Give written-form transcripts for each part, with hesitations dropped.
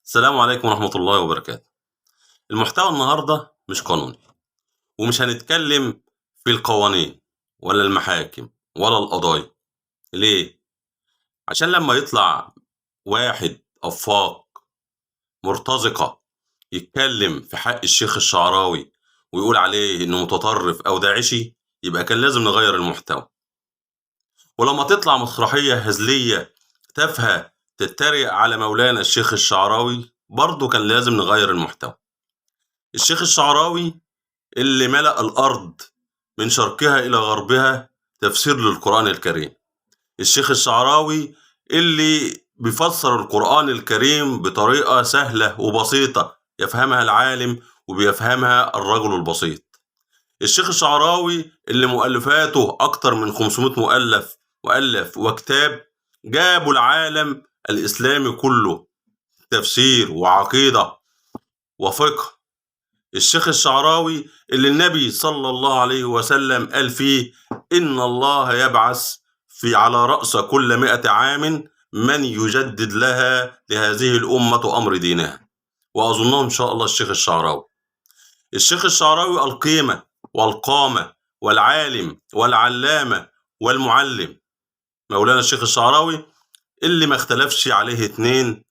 السلام عليكم ورحمة الله وبركاته. المحتوى النهاردة مش قانوني، ومش هنتكلم في القوانين ولا المحاكم ولا القضايا. ليه؟ عشان لما يطلع واحد أفاق مرتزقة يتكلم في حق الشيخ الشعراوي ويقول عليه إنه متطرف أو داعشي، يبقى كان لازم نغير المحتوى. ولما تطلع مسرحية هزلية تافهة تتريق على مولانا الشيخ الشعراوي، برضه كان لازم نغير المحتوى. الشيخ الشعراوي اللي ملأ الأرض من شرقها إلى غربها تفسير للقرآن الكريم. الشيخ الشعراوي اللي بيفسر القرآن الكريم بطريقة سهلة وبسيطة يفهمها العالم وبيفهمها الرجل البسيط. الشيخ الشعراوي اللي مؤلفاته أكتر من 500 مؤلف وكتاب جابوا العالم الإسلامي كله تفسير وعقيدة وفقه. الشيخ الشعراوي اللي النبي صلى الله عليه وسلم قال فيه إن الله يبعث على رأس كل 100 عام من يجدد لهذه الأمة أمر دينها، وأظنه إن شاء الله الشيخ الشعراوي القيمة والقامة والعالم والعلامة والمعلم. مولانا الشيخ الشعراوي اللي ما اختلفش عليه اتنين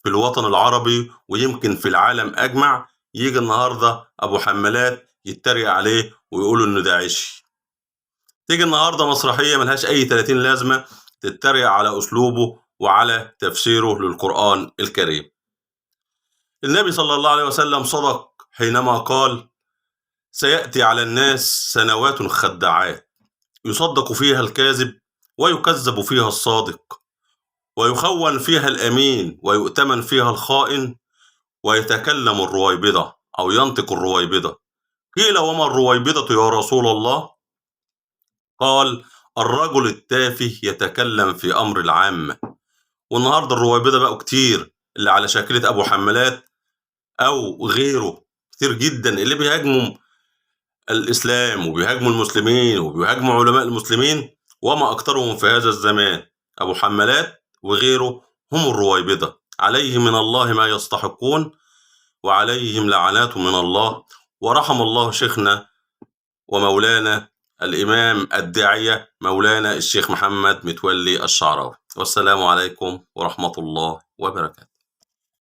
في الوطن العربي ويمكن في العالم أجمع، يجي النهاردة أبو حمالات يتريق عليه ويقولوا إنه داعشي. تيجي النهاردة مسرحية ملهاش أي 30 لازمة تتريق على أسلوبه وعلى تفسيره للقرآن الكريم. النبي صلى الله عليه وسلم صدق حينما قال سيأتي على الناس سنوات خداعات يصدق فيها الكاذب ويكذب فيها الصادق، ويخون فيها الأمين ويؤتمن فيها الخائن، ويتكلم الرويبضة أو ينطق الرويبضة. قيل وما الرويبضة يا رسول الله؟ قال الرجل التافه يتكلم في أمر العامة. والنهاردة الرويبضة بقوا كتير، اللي على شكلة أبو حمالات أو غيره كتير جدا، اللي بيهاجموا الإسلام وبيهاجموا المسلمين وبيهاجموا علماء المسلمين، وما أكثرهم في هذا الزمان. أبو حمالات وغيره هم الرويبضة، عليهم من الله ما يستحقون وعليهم لعنات من الله. ورحم الله شيخنا ومولانا الإمام الداعية مولانا الشيخ محمد متولي الشعراوي. والسلام عليكم ورحمة الله وبركاته.